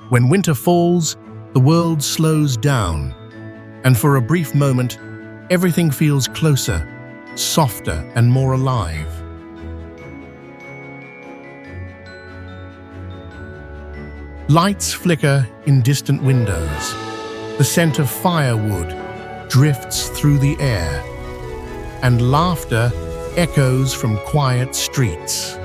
When winter falls, the world slows down, and for a brief moment, everything feels closer, softer, and more alive. Lights flicker in distant windows. The scent of firewood drifts through the air, and laughter echoes from quiet streets.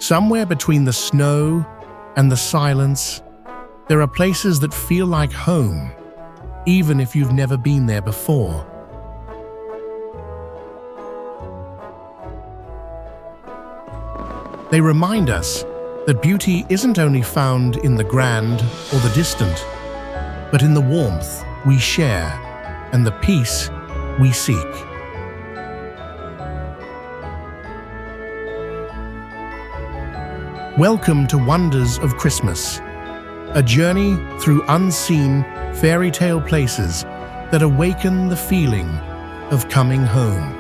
Somewhere between the snow and the silence, there are places that feel like home, even if you've never been there before. They remind us that beauty isn't only found in the grand or the distant, but in the warmth we share and the peace we seek. Welcome to Wonders of Christmas, a journey through unseen fairy tale places that awaken the feeling of coming home.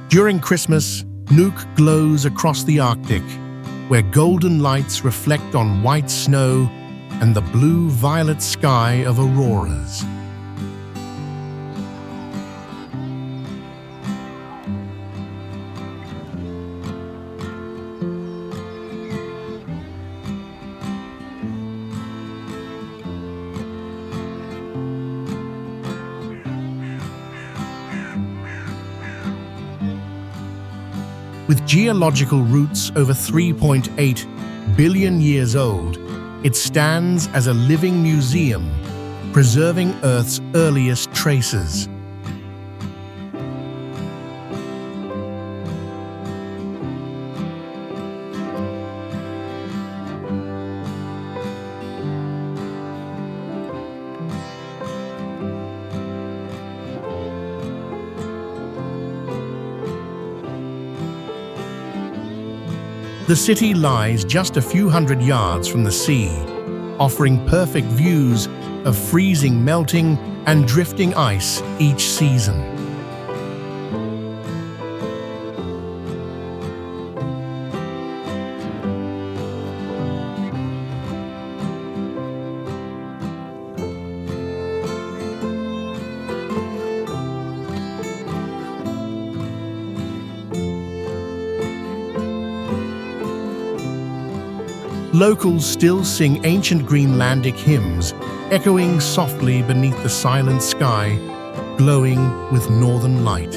During Christmas, Nuuk glows across the Arctic, where golden lights reflect on white snow and the blue-violet sky of auroras. With geological roots over 3.8 billion years old, it stands as a living museum, preserving Earth's earliest traces. The city lies just a few hundred yards from the sea, offering perfect views of freezing, melting, and drifting ice each season. Locals still sing ancient Greenlandic hymns, echoing softly beneath the silent sky, glowing with northern light.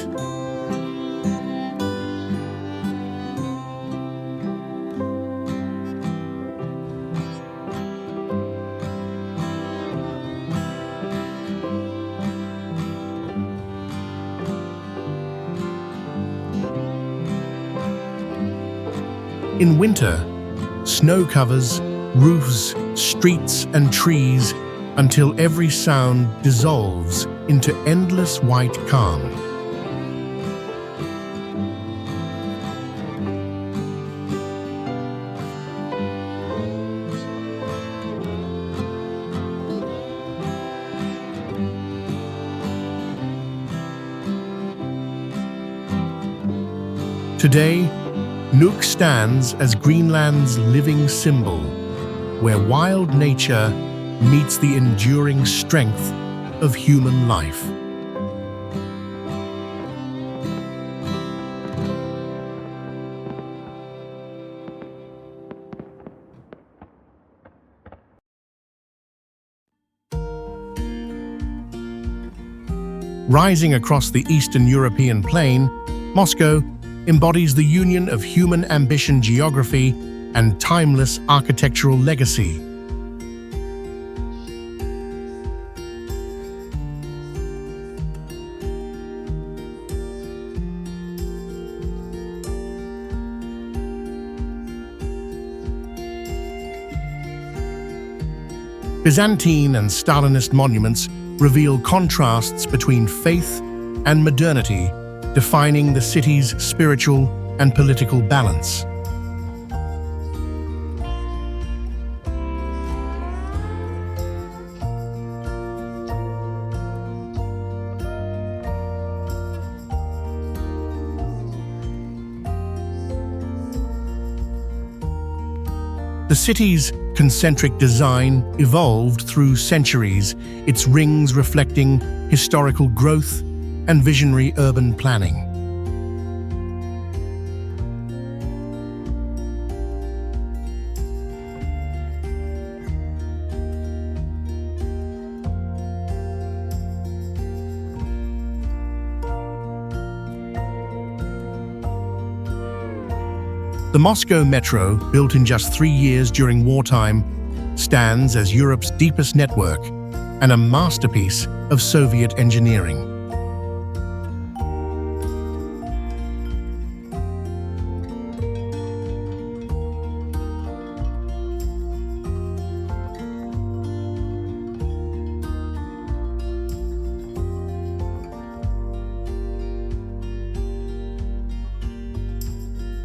In winter, snow covers roofs, streets, and trees until every sound dissolves into endless white calm. Today, Nuuk stands as Greenland's living symbol, where wild nature meets the enduring strength of human life. Rising across the Eastern European plain, Moscow embodies the union of human ambition, geography, and timeless architectural legacy. Byzantine and Stalinist monuments reveal contrasts between faith and modernity, defining the city's spiritual and political balance. The city's concentric design evolved through centuries, its rings reflecting historical growth and visionary urban planning. The Moscow Metro, built in just 3 years during wartime, stands as Europe's deepest network and a masterpiece of Soviet engineering.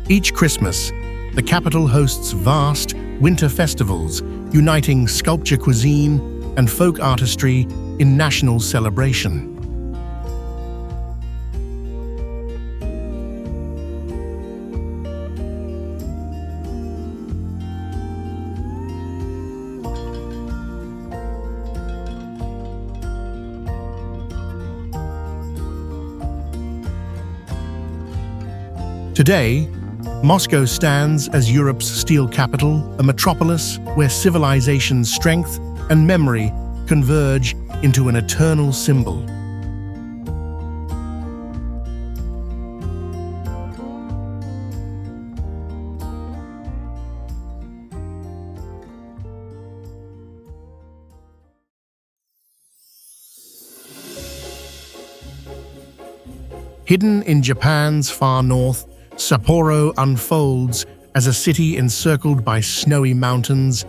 Each Christmas, the capital hosts vast winter festivals uniting sculpture, cuisine, and folk artistry in national celebration. Today, Moscow stands as Europe's steel capital, a metropolis where civilization's strength and memory converge into an eternal symbol. Hidden in Japan's far north, Sapporo unfolds as a city encircled by snowy mountains,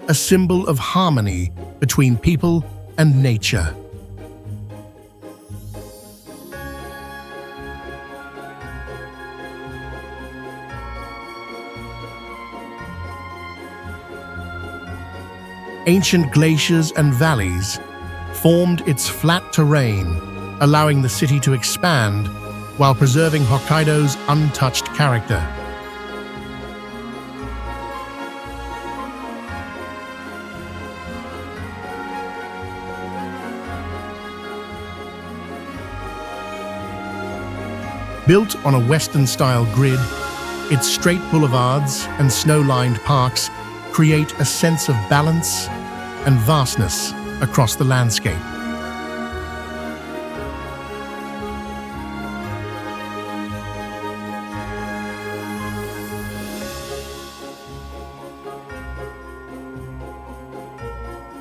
a symbol of harmony between people and nature. Ancient glaciers and valleys formed its flat terrain, allowing the city to expand while preserving Hokkaido's untouched character. Built on a Western-style grid, its straight boulevards and snow-lined parks create a sense of balance and vastness across the landscape.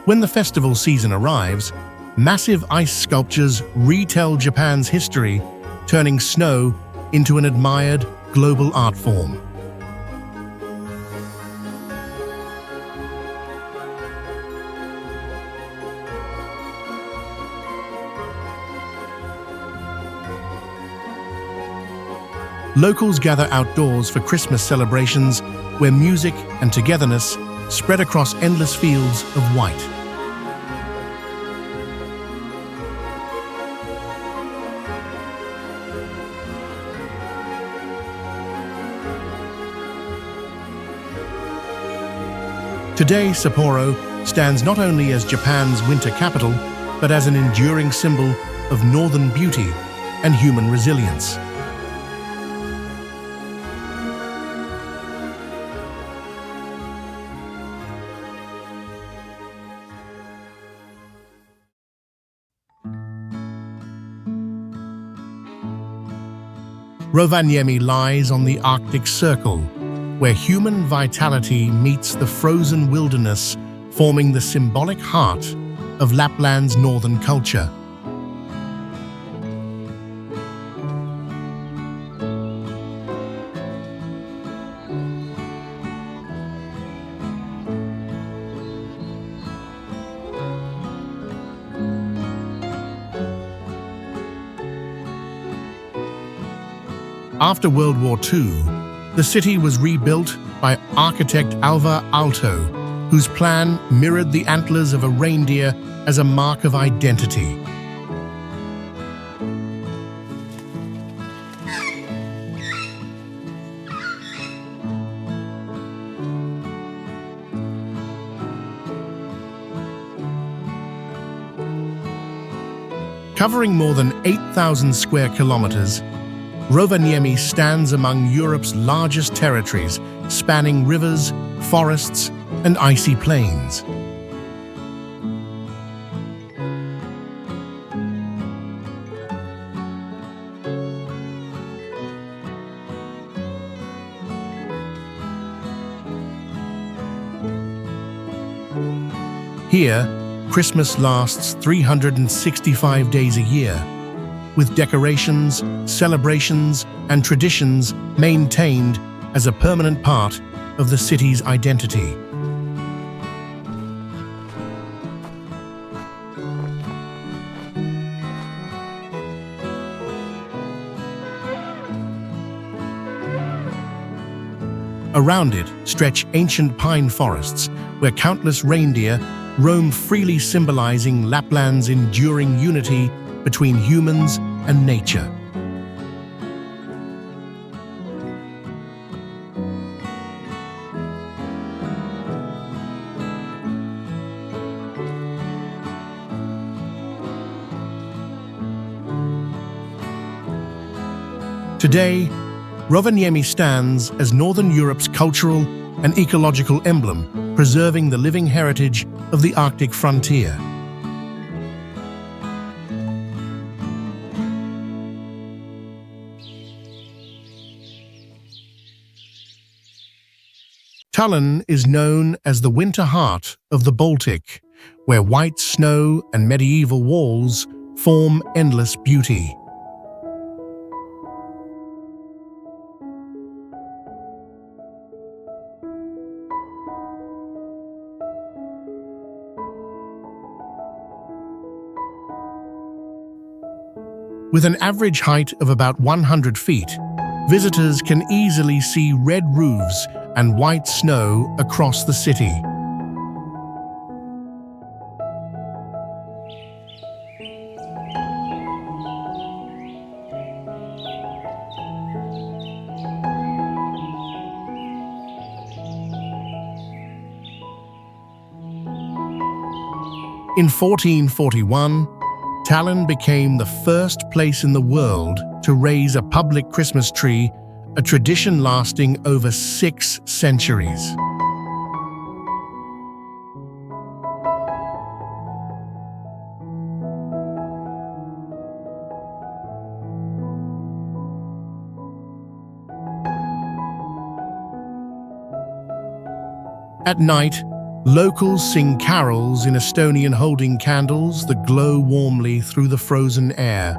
When the festival season arrives, massive ice sculptures retell Japan's history, turning snow into an admired global art form. Locals gather outdoors for Christmas celebrations where music and togetherness spread across endless fields of white. Today, Sapporo stands not only as Japan's winter capital, but as an enduring symbol of northern beauty and human resilience. Rovaniemi lies on the Arctic Circle, where human vitality meets the frozen wilderness, forming the symbolic heart of Lapland's northern culture. After World War II, the city was rebuilt by architect Alvar Aalto, whose plan mirrored the antlers of a reindeer as a mark of identity. Covering more than 8,000 square kilometers, Rovaniemi stands among Europe's largest territories, spanning rivers, forests, and icy plains. Here, Christmas lasts 365 days a year, with decorations, celebrations, and traditions maintained as a permanent part of the city's identity. Around it stretch ancient pine forests, where countless reindeer roam freely, symbolizing Lapland's enduring unity between humans and nature. Today, Rovaniemi stands as Northern Europe's cultural and ecological emblem, preserving the living heritage of the Arctic frontier. Tallinn is known as the winter heart of the Baltic, where white snow and medieval walls form endless beauty. With an average height of about 100 feet, visitors can easily see red roofs and white snow across the city. In 1441, Tallinn became the first place in the world to raise a public Christmas tree, a tradition lasting over 6 centuries. At night, locals sing carols in Estonian, holding candles that glow warmly through the frozen air.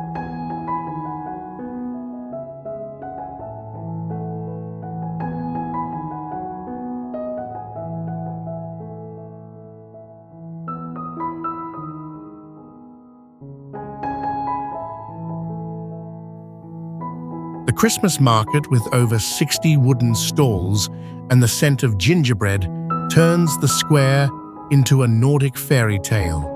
The Christmas market, with over 60 wooden stalls and the scent of gingerbread, turns the square into a Nordic fairy tale.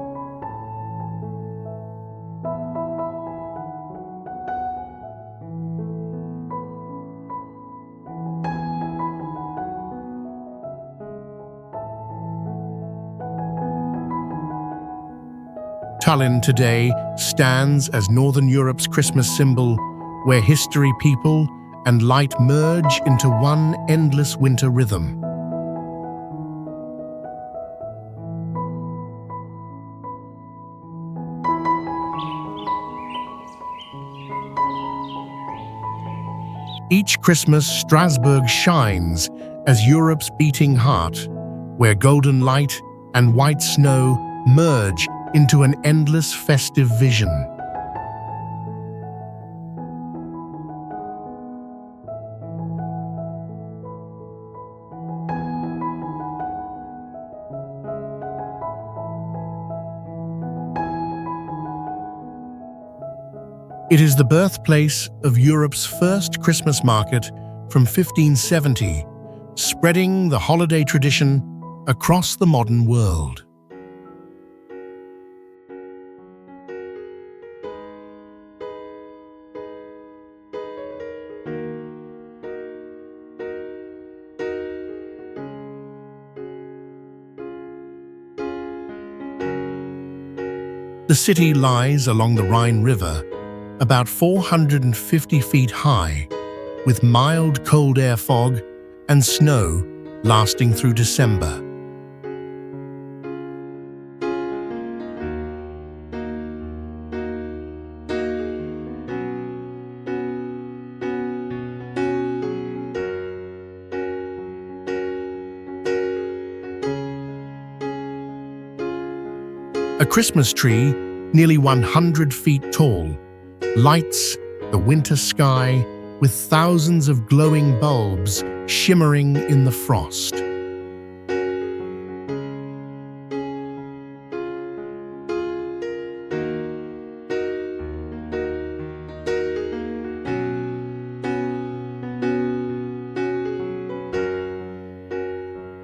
Tallinn today stands as Northern Europe's Christmas symbol, where history, people, and light merge into one endless winter rhythm. Each Christmas, Strasbourg shines as Europe's beating heart, where golden light and white snow merge into an endless festive vision. It is the birthplace of Europe's first Christmas market from 1570, spreading the holiday tradition across the modern world. The city lies along the Rhine River, about 450 feet high, with mild cold air fog and snow lasting through December. A Christmas tree, nearly 100 feet tall, lights the winter sky with thousands of glowing bulbs shimmering in the frost.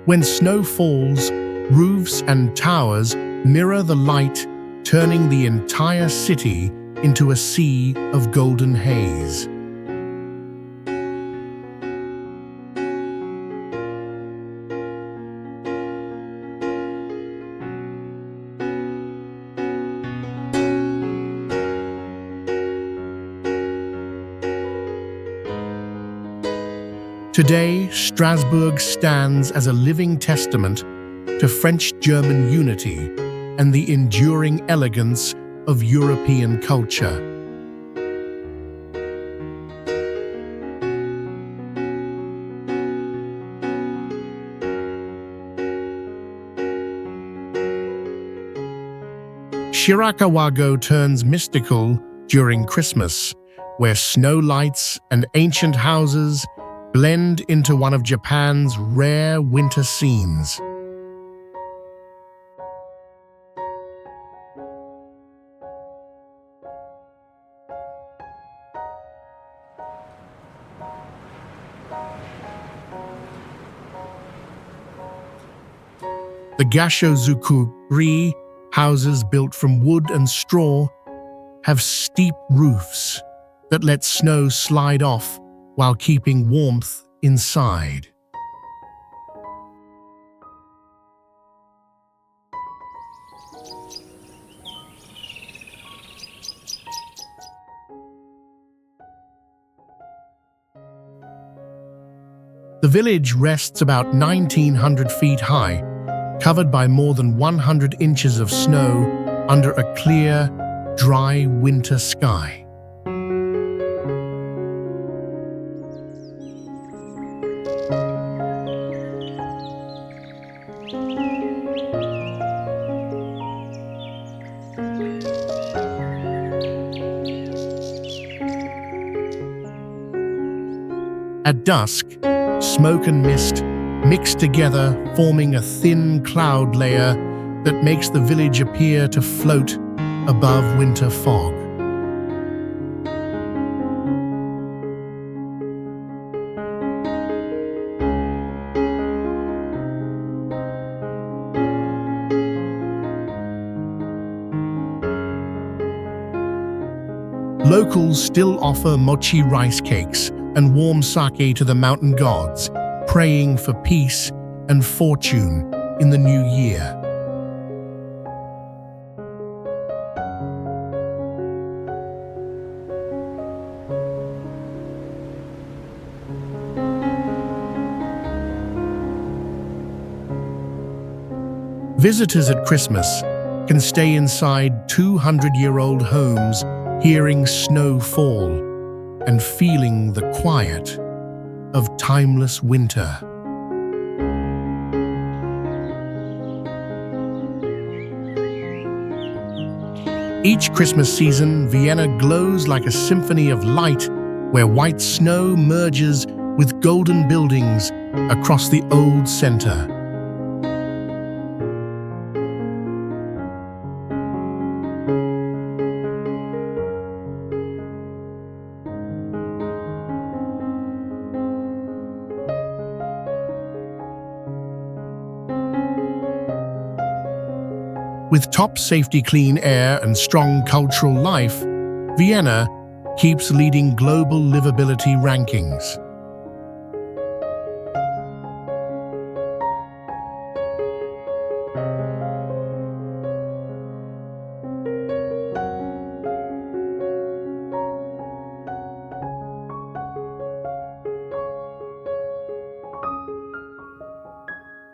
When snow falls, roofs and towers mirror the light, turning the entire city into a sea of golden haze. Today, Strasbourg stands as a living testament to French-German unity and the enduring elegance of European culture. Shirakawa-go turns mystical during Christmas, where snow lights and ancient houses blend into one of Japan's rare winter scenes. The gashozuku-ri, houses built from wood and straw, have steep roofs that let snow slide off while keeping warmth inside. The village rests about 1,900 feet high, covered by more than 100 inches of snow under a clear, dry winter sky. At dusk, smoke and mist mix together, forming a thin cloud layer that makes the village appear to float above winter fog. Locals still offer mochi rice cakes and warm sake to the mountain gods, praying for peace and fortune in the new year. Visitors at Christmas can stay inside 200-year-old homes, hearing snow fall and feeling the quiet of timeless winter. Each Christmas season, Vienna glows like a symphony of light, where white snow merges with golden buildings across the old center. With top safety clean air and strong cultural life, Vienna keeps leading global livability rankings.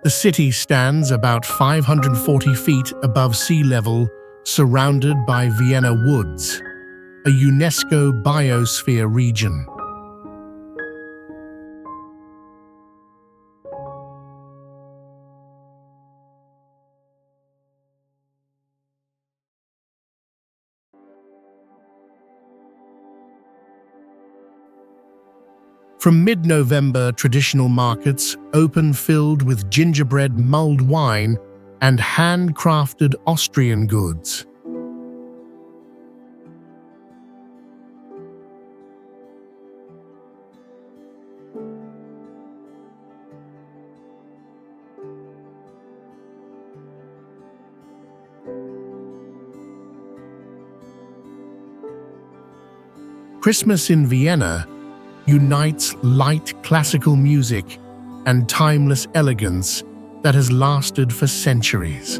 The city stands about 540 feet above sea level, surrounded by Vienna woods, a UNESCO biosphere region. From mid-November, traditional markets open filled with gingerbread mulled wine and handcrafted Austrian goods. Christmas in Vienna unites light classical music and timeless elegance that has lasted for centuries.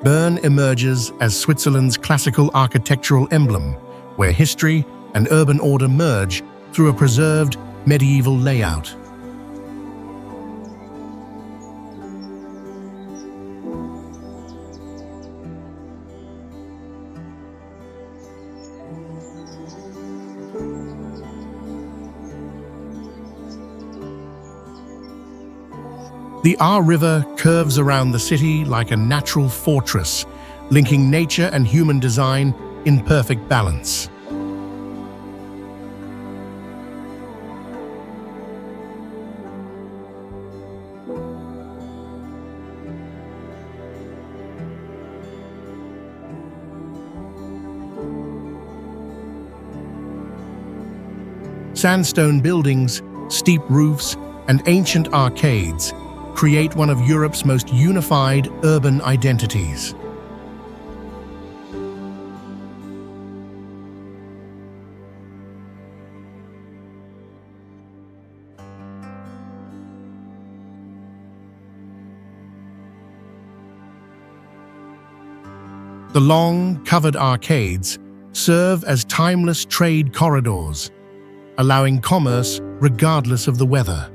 Bern emerges as Switzerland's classical architectural emblem, where history and urban order merge through a preserved medieval layout. The Aar River curves around the city like a natural fortress, linking nature and human design in perfect balance. Sandstone buildings, steep roofs, and ancient arcades create one of Europe's most unified urban identities. The long, covered arcades serve as timeless trade corridors, allowing commerce regardless of the weather.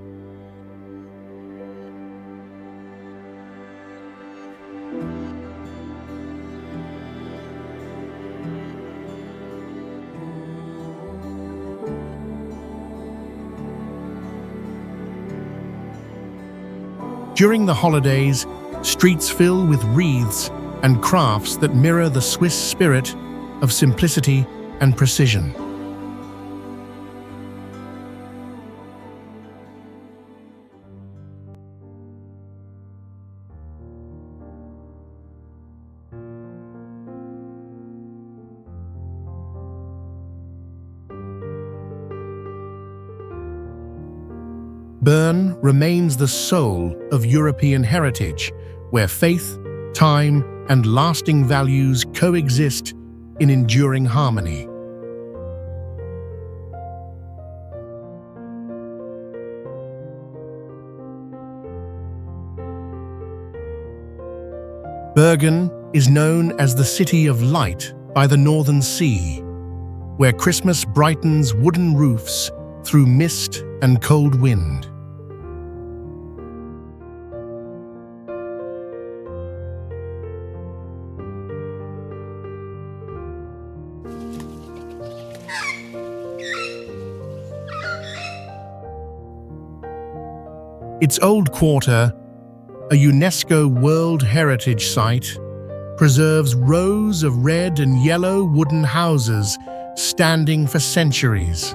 During the holidays, streets fill with wreaths and crafts that mirror the Swiss spirit of simplicity and precision. Bern remains the soul of European heritage, where faith, time, and lasting values coexist in enduring harmony. Bergen is known as the City of Light by the Northern Sea, where Christmas brightens wooden roofs through mist and cold wind. Its old quarter, a UNESCO World Heritage Site, preserves rows of red and yellow wooden houses standing for centuries.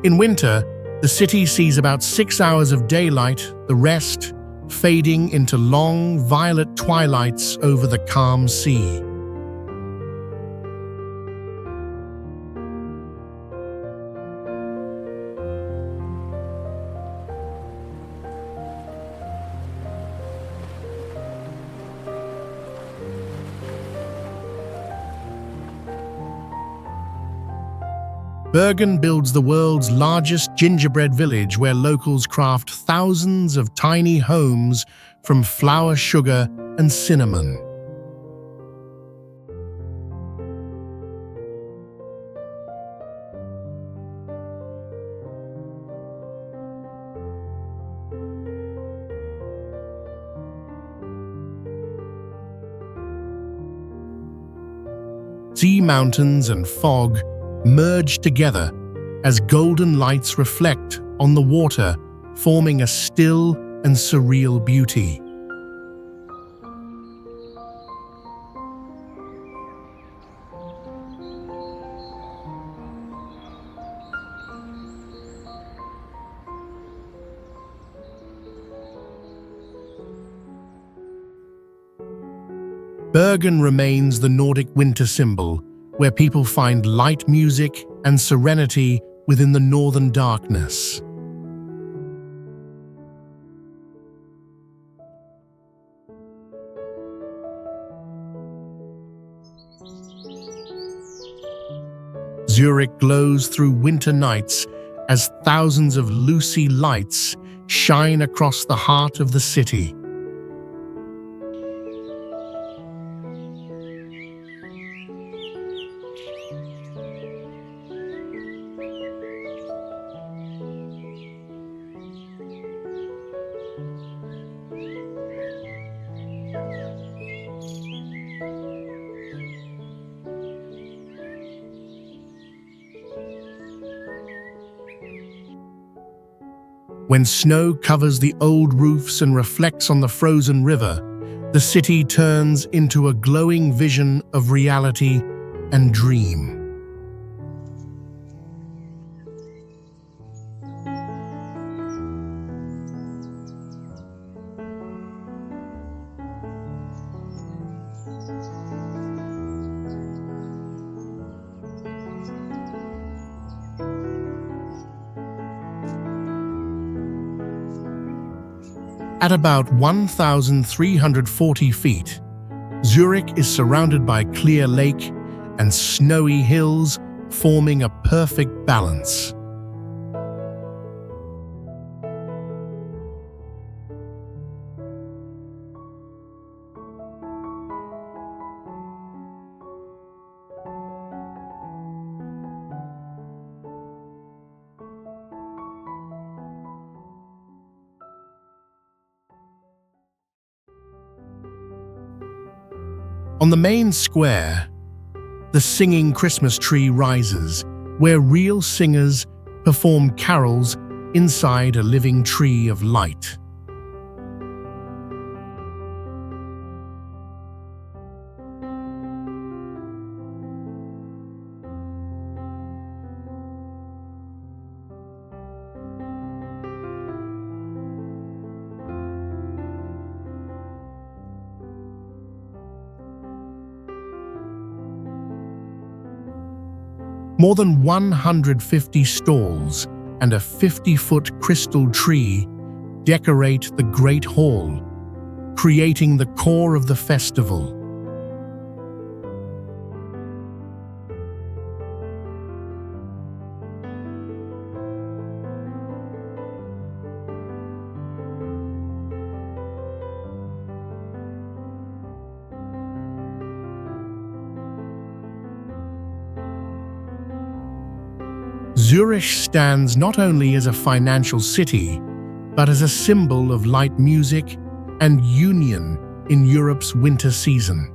In winter, the city sees about 6 hours of daylight, the rest fading into long, violet twilights over the calm sea. Bergen builds the world's largest gingerbread village where locals craft thousands of tiny homes from flour, sugar, and cinnamon. Sea mountains and fog merge together as golden lights reflect on the water, forming a still and surreal beauty. Bergen remains the Nordic winter symbol, where people find light music and serenity within the northern darkness. Zurich glows through winter nights as thousands of Lucy lights shine across the heart of the city. When snow covers the old roofs and reflects on the frozen river, the city turns into a glowing vision of reality and dream. At about 1,340 feet, Zurich is surrounded by clear lake and snowy hills, forming a perfect balance. On the main square, the singing Christmas tree rises, where real singers perform carols inside a living tree of light. More than 150 stalls and a 50-foot crystal tree decorate the Great Hall, creating the core of the festival. Zurich stands not only as a financial city, but as a symbol of light music and union in Europe's winter season.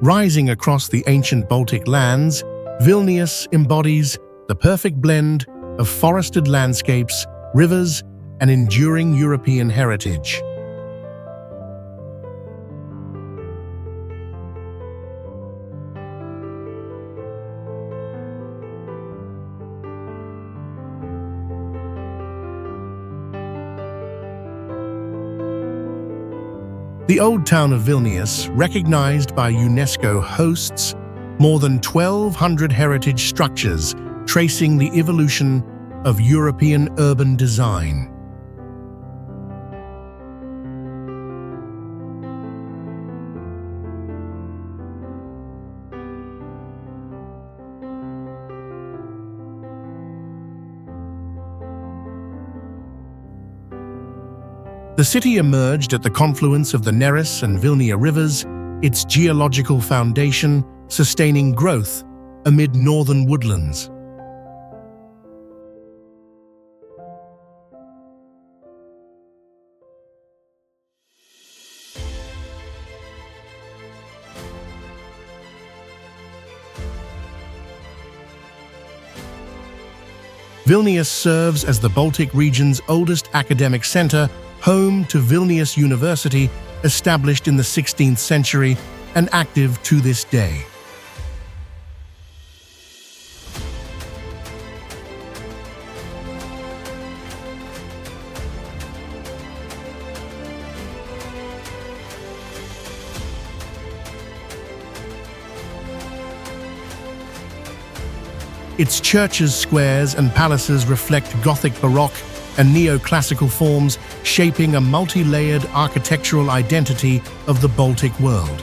Rising across the ancient Baltic lands, Vilnius embodies the perfect blend of forested landscapes, rivers, and enduring European heritage. The old town of Vilnius, recognized by UNESCO, hosts more than 1,200 heritage structures tracing the evolution of European urban design. The city emerged at the confluence of the Neris and Vilnia rivers, its geological foundation sustaining growth amid northern woodlands. Vilnius serves as the Baltic region's oldest academic center, home to Vilnius University, established in the 16th century and active to this day. Its churches, squares, and palaces reflect Gothic Baroque and neoclassical forms, shaping a multi-layered architectural identity of the Baltic world.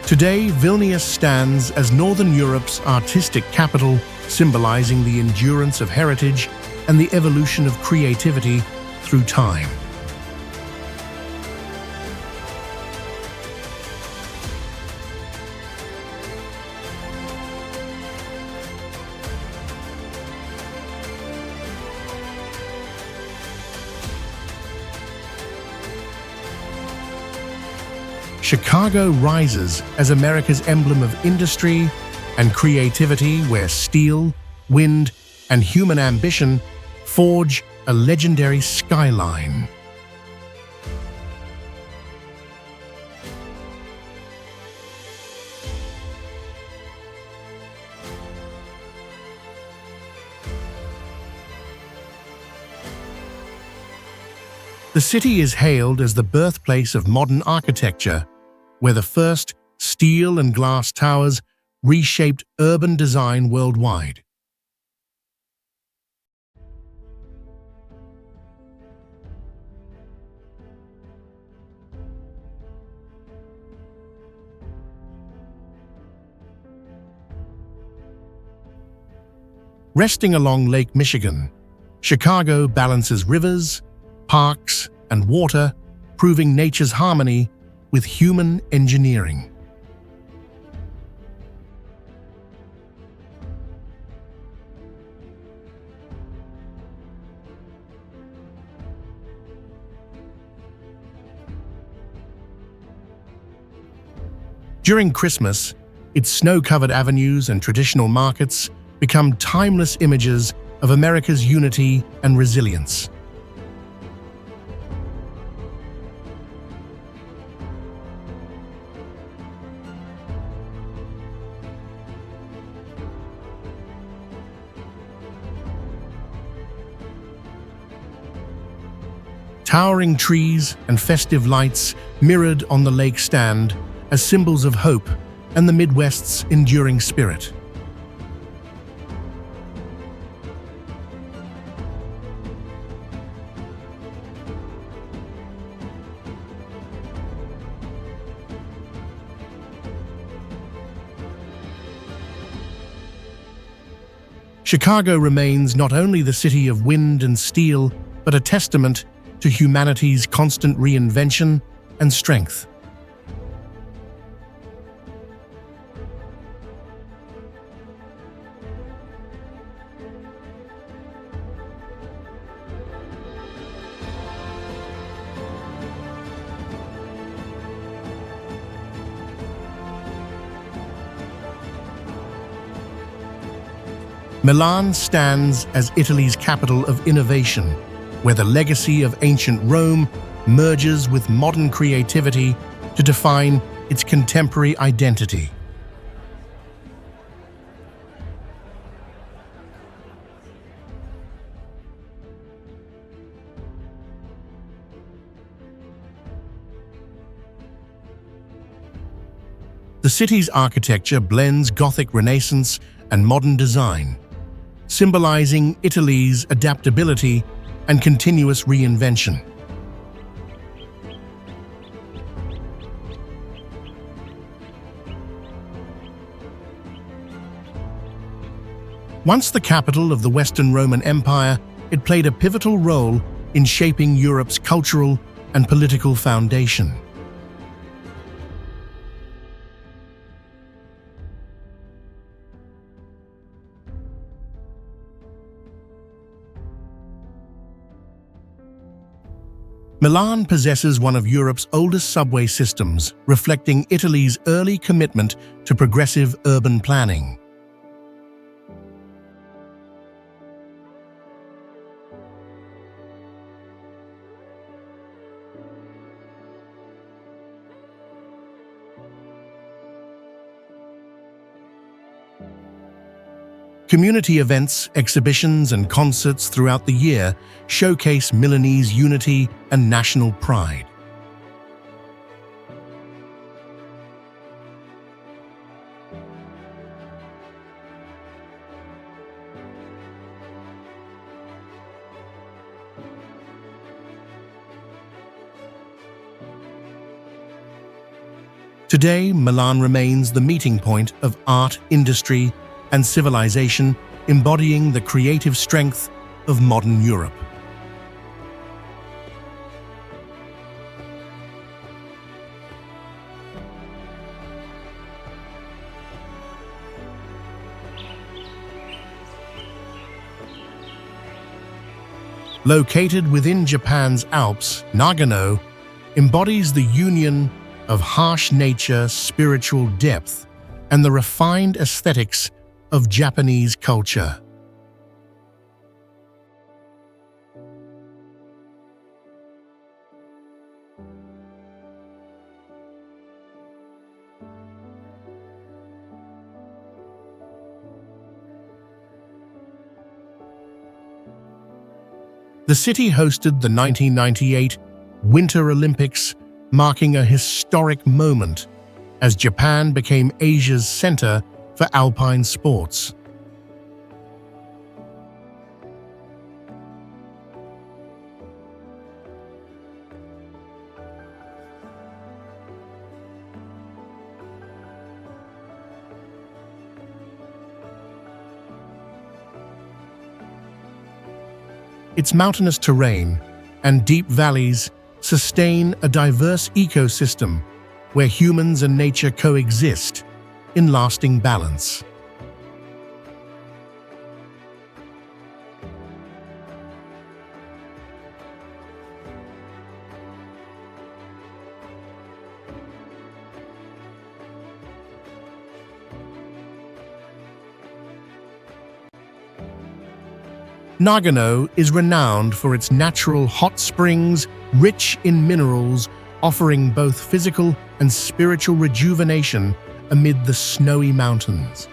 Today, Vilnius stands as Northern Europe's artistic capital, symbolizing the endurance of heritage and the evolution of creativity through time. Chicago rises as America's emblem of industry and creativity, where steel, wind, and human ambition forge a legendary skyline. The city is hailed as the birthplace of modern architecture, where the first steel and glass towers reshaped urban design worldwide. Resting along Lake Michigan, Chicago balances rivers, parks, and water, proving nature's harmony with human engineering. During Christmas, its snow-covered avenues and traditional markets become timeless images of America's unity and resilience. Towering trees and festive lights mirrored on the lake stand as symbols of hope and the Midwest's enduring spirit. Chicago remains not only the city of wind and steel, but a testament to humanity's constant reinvention and strength. Milan stands as Italy's capital of innovation, where the legacy of ancient Rome merges with modern creativity to define its contemporary identity. The city's architecture blends Gothic Renaissance and modern design, symbolizing Italy's adaptability and continuous reinvention. Once the capital of the Western Roman Empire, it played a pivotal role in shaping Europe's cultural and political foundation. Milan possesses one of Europe's oldest subway systems, reflecting Italy's early commitment to progressive urban planning. Community events, exhibitions, and concerts throughout the year showcase Milanese unity and national pride. Today, Milan remains the meeting point of art, industry, and civilization, embodying the creative strength of modern Europe. Located within Japan's Alps, Nagano embodies the union of harsh nature, spiritual depth, and the refined aesthetics of Japanese culture. The city hosted the 1998 Winter Olympics, marking a historic moment as Japan became Asia's center for alpine sports. Its mountainous terrain and deep valleys sustain a diverse ecosystem where humans and nature coexist in lasting balance. Nagano is renowned for its natural hot springs, rich in minerals, offering both physical and spiritual rejuvenation amid the snowy mountains.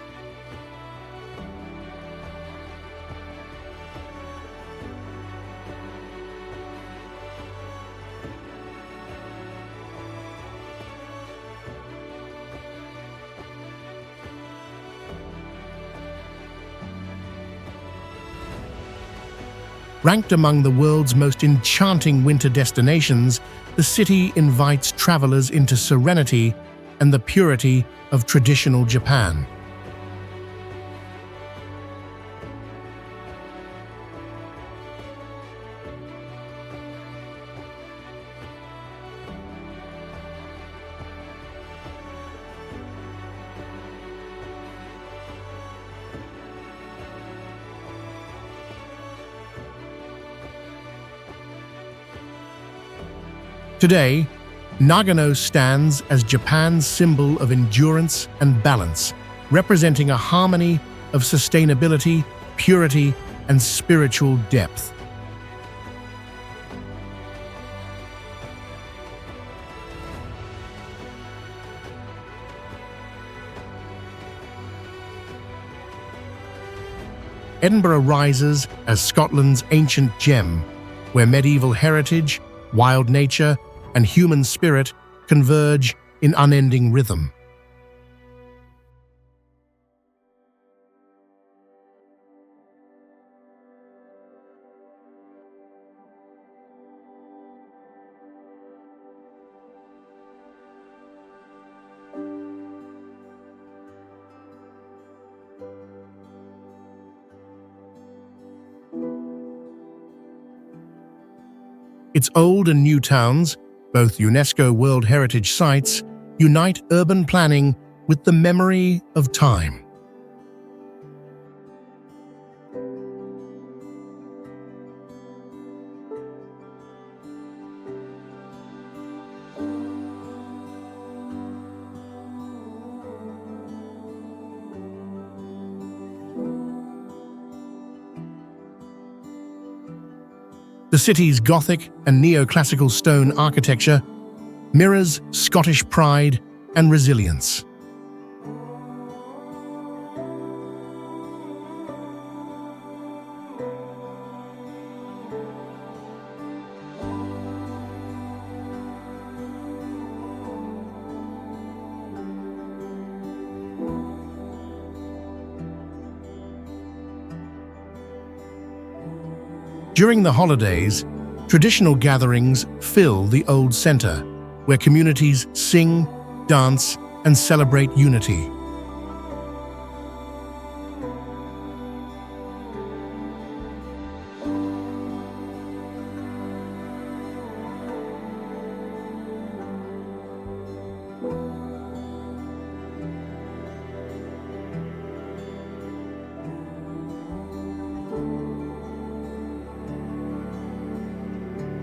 Ranked among the world's most enchanting winter destinations, the city invites travelers into serenity and the purity of traditional Japan. Today, Nagano stands as Japan's symbol of endurance and balance, representing a harmony of sustainability, purity, and spiritual depth. Edinburgh rises as Scotland's ancient gem, where medieval heritage, wild nature, and human spirit converge in unending rhythm. Its old and new towns, both UNESCO World Heritage Sites, unite urban planning with the memory of time. The city's Gothic and neoclassical stone architecture mirrors Scottish pride and resilience. During the holidays, traditional gatherings fill the old centre, where communities sing, dance, and celebrate unity.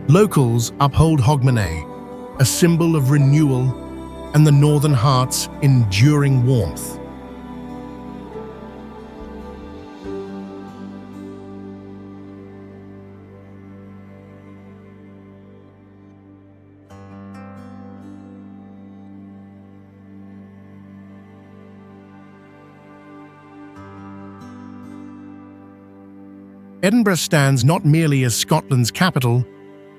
Locals uphold Hogmanay, a symbol of renewal and the Northern Heart's enduring warmth. Edinburgh stands not merely as Scotland's capital,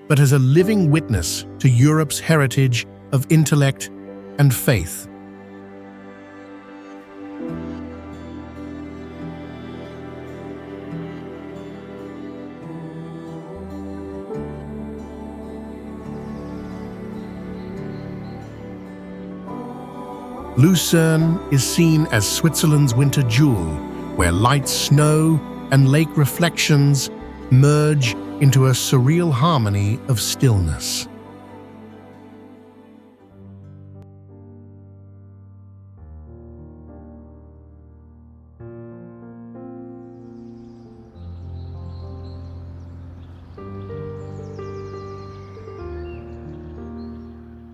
but as a living witness to Europe's heritage of intellect and faith. Lucerne is seen as Switzerland's winter jewel, where light snow and lake reflections merge into a surreal harmony of stillness.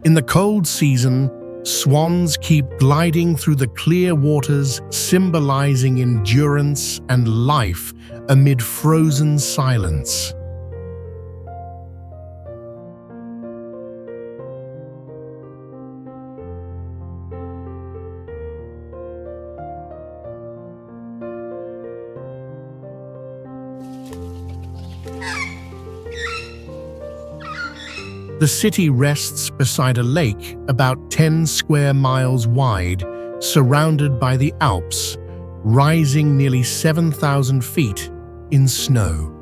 In the cold season, swans keep gliding through the clear waters, symbolizing endurance and life amid frozen silence. The city rests beside a lake about 10 square miles wide, surrounded by the Alps, rising nearly 7,000 feet in snow.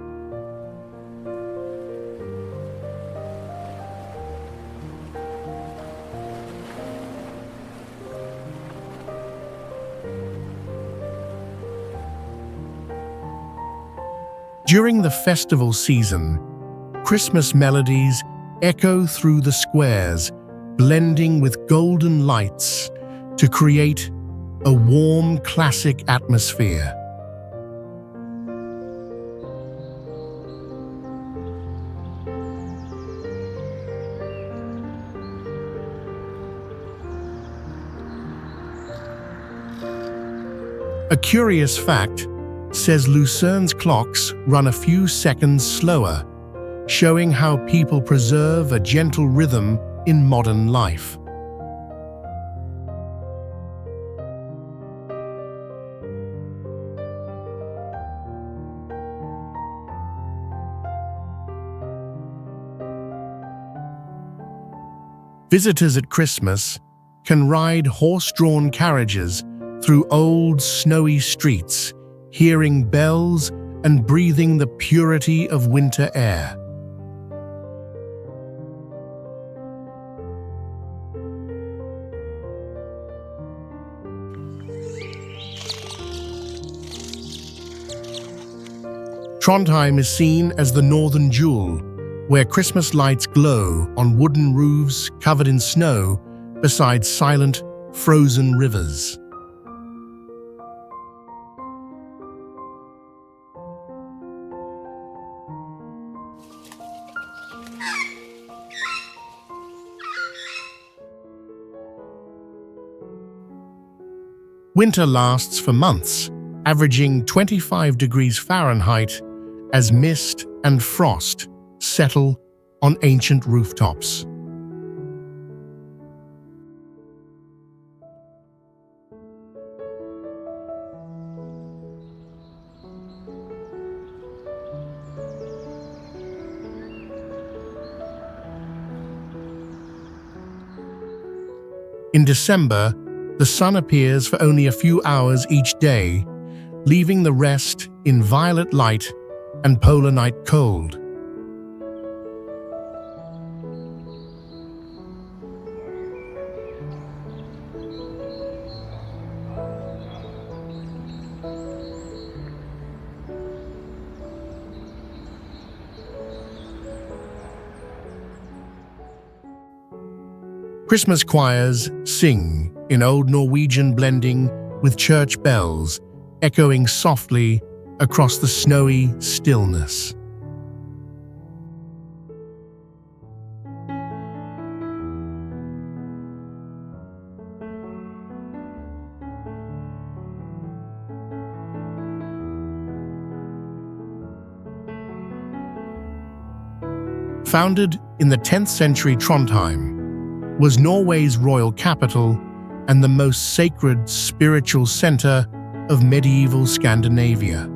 During the festival season, Christmas melodies echo through the squares, blending with golden lights to create a warm, classic atmosphere. A curious fact says Lucerne's clocks run a few seconds slower, showing how people preserve a gentle rhythm in modern life. Visitors at Christmas can ride horse-drawn carriages through old, snowy streets, hearing bells and breathing the purity of winter air. Trondheim is seen as the northern jewel, where Christmas lights glow on wooden roofs covered in snow beside silent, frozen rivers. Winter lasts for months, averaging 25 degrees Fahrenheit as mist and frost settle on ancient rooftops. In December, the sun appears for only a few hours each day, leaving the rest in violet light and polar night cold. Christmas choirs sing in Old Norwegian blending with church bells, echoing softly across the snowy stillness. Founded in the 10th century, Trondheim was Norway's royal capital and the most sacred spiritual center of medieval Scandinavia.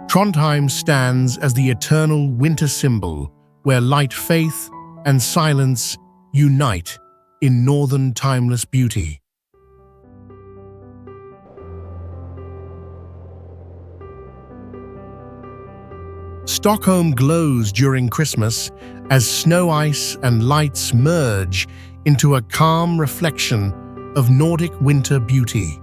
Trondheim stands as the eternal winter symbol where light, faith, and silence unite in northern timeless beauty. Stockholm glows during Christmas as snow, ice, and lights merge into a calm reflection of Nordic winter beauty.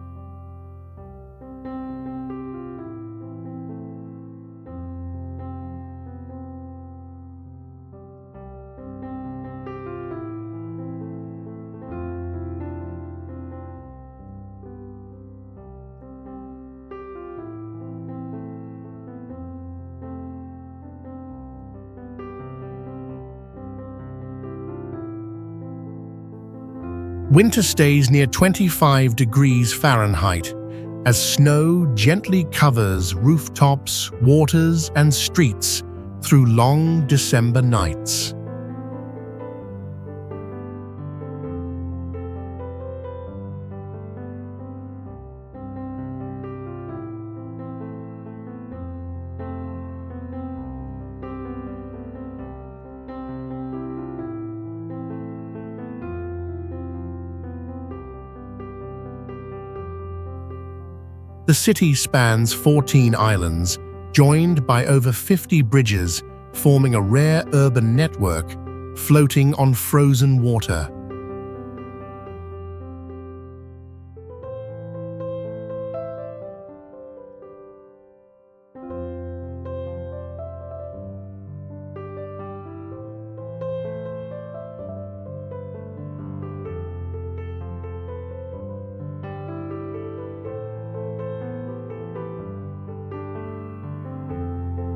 Winter stays near 25 degrees Fahrenheit as snow gently covers rooftops, waters, and streets through long December nights. The city spans 14 islands, joined by over 50 bridges, forming a rare urban network floating on frozen water.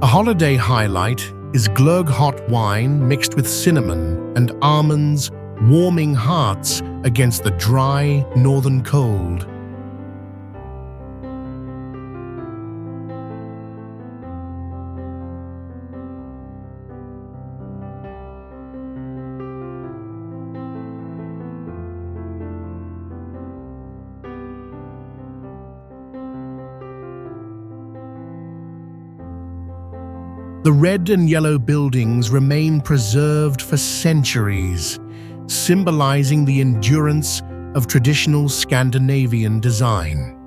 A holiday highlight is glögg hot wine mixed with cinnamon and almonds, warming hearts against the dry northern cold. The red and yellow buildings remain preserved for centuries, symbolizing the endurance of traditional Scandinavian design.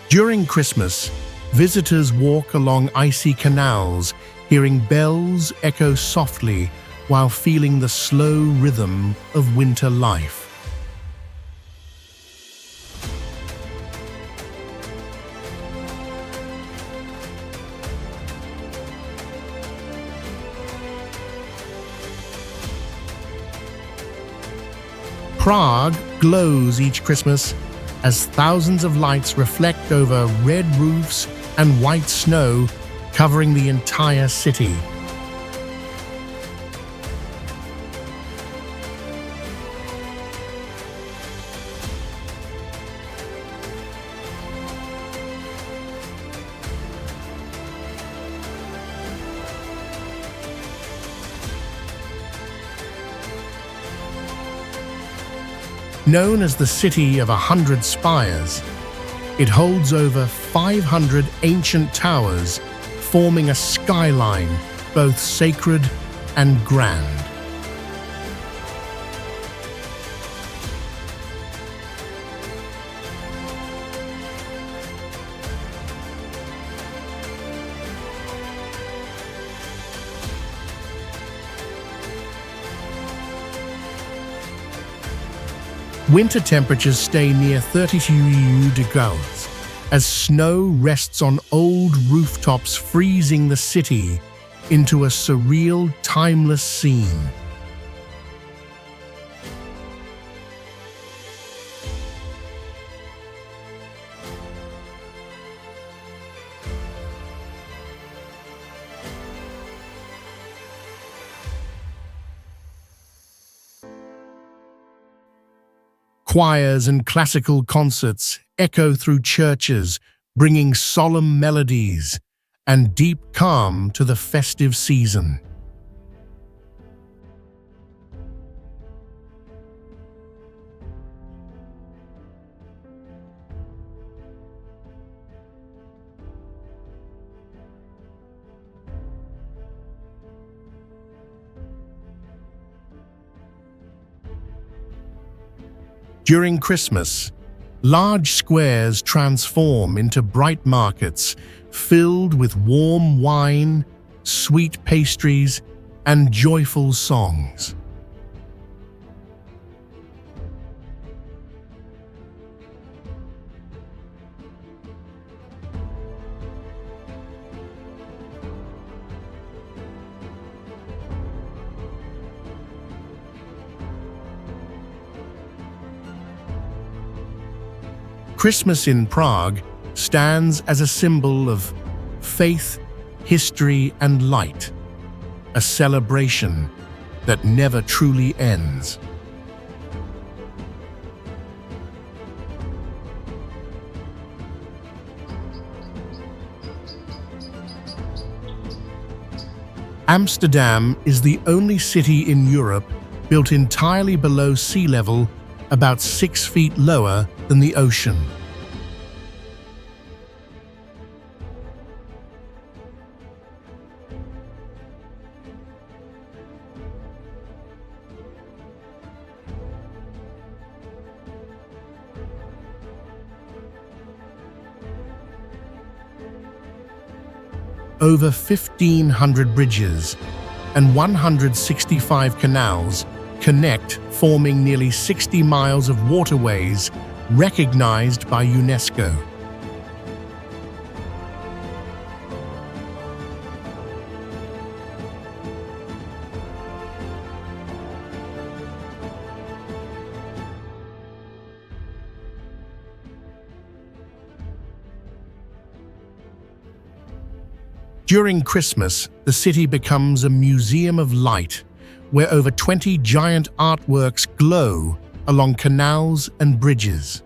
During Christmas, visitors walk along icy canals, hearing bells echo softly while feeling the slow rhythm of winter life. Prague glows each Christmas as thousands of lights reflect over red roofs and white snow covering the entire city. Known as the City of 100 Spires, it holds over 500 ancient towers, forming a skyline both sacred and grand. Winter temperatures stay near 32 degrees as snow rests on old rooftops, freezing the city into a surreal, timeless scene. Choirs and classical concerts echo through churches, bringing solemn melodies and deep calm to the festive season. During Christmas, large squares transform into bright markets filled with warm wine, sweet pastries, and joyful songs. Christmas in Prague stands as a symbol of faith, history, and light, a celebration that never truly ends. Amsterdam is the only city in Europe built entirely below sea level, about 6 feet lower than the ocean. Over 1,500 bridges and 165 canals connect, forming nearly 60 miles of waterways recognized by UNESCO. During Christmas, the city becomes a museum of light, where over 20 giant artworks glow along canals and bridges.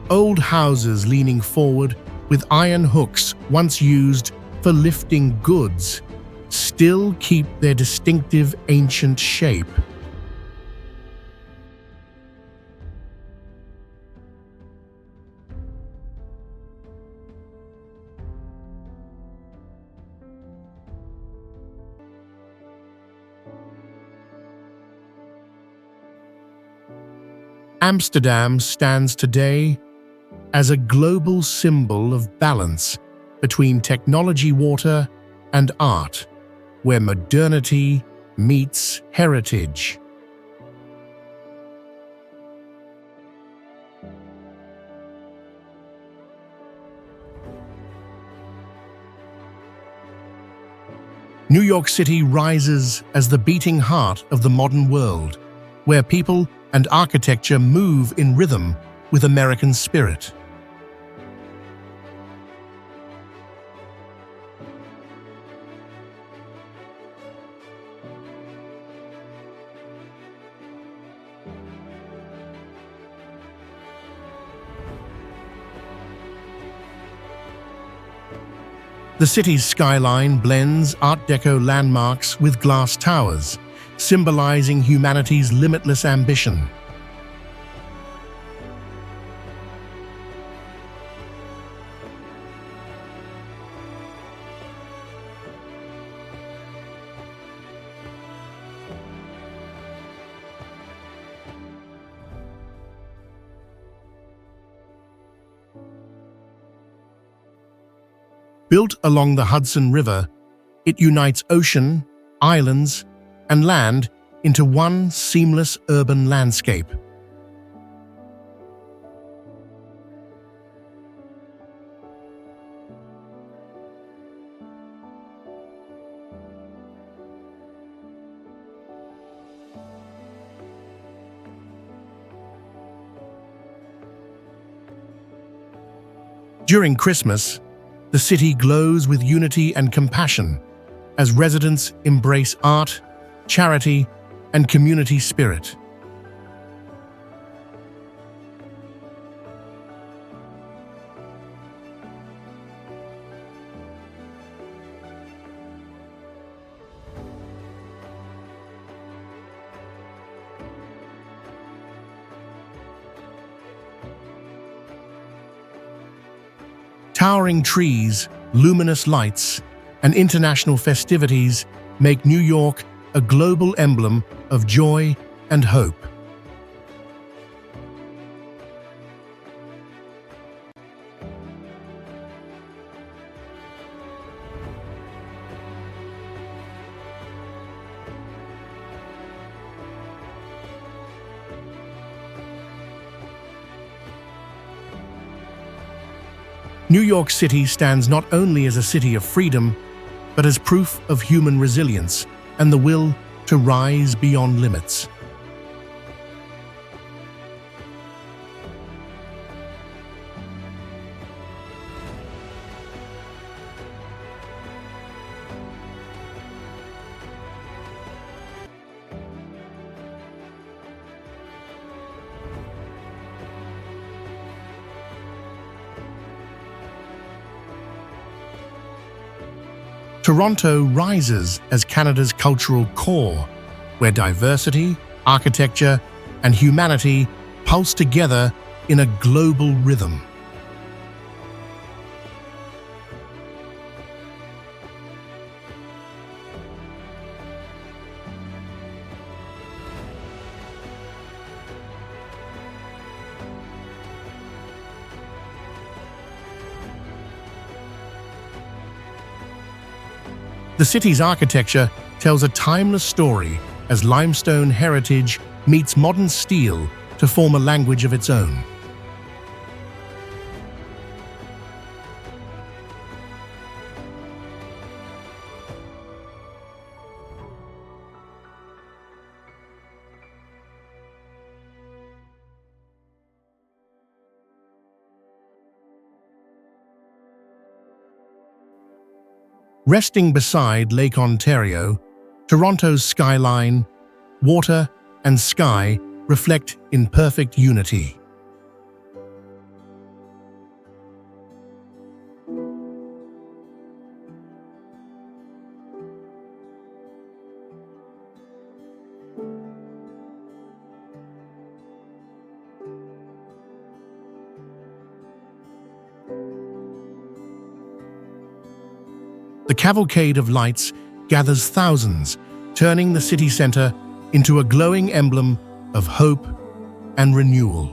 Old houses leaning forward with iron hooks once used for lifting goods still keep their distinctive ancient shape. Amsterdam stands today as a global symbol of balance between technology, water, and art, where modernity meets heritage. New York City rises as the beating heart of the modern world, where people and architecture move in rhythm with American spirit. The city's skyline blends Art Deco landmarks with glass towers, symbolizing humanity's limitless ambition. Built along the Hudson River, it unites ocean, islands, and land into one seamless urban landscape. During Christmas, the city glows with unity and compassion as residents embrace art, charity, and community spirit. Towering trees, luminous lights, and international festivities make New York a global emblem of joy and hope. New York City stands not only as a city of freedom, but as proof of human resilience and the will to rise beyond limits. Toronto rises as Canada's cultural core, where diversity, architecture, and humanity pulse together in a global rhythm. The city's architecture tells a timeless story as limestone heritage meets modern steel to form a language of its own. Resting beside Lake Ontario, Toronto's skyline, water, and sky reflect in perfect unity. The cavalcade of lights gathers thousands, turning the city center into a glowing emblem of hope and renewal.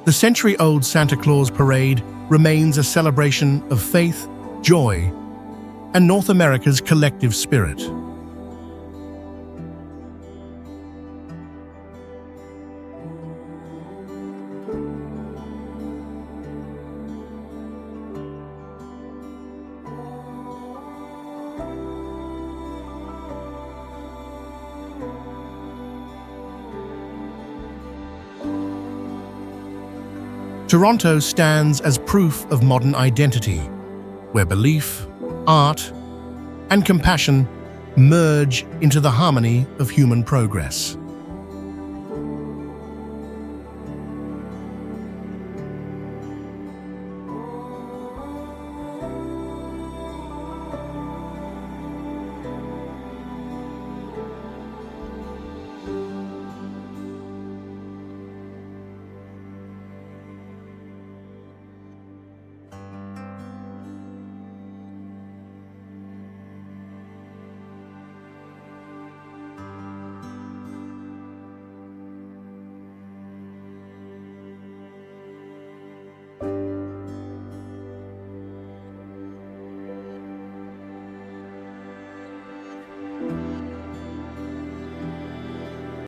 The century-old Santa Claus parade remains a celebration of faith, joy, and North America's collective spirit. Toronto stands as proof of modern identity, where belief, art, and compassion merge into the harmony of human progress.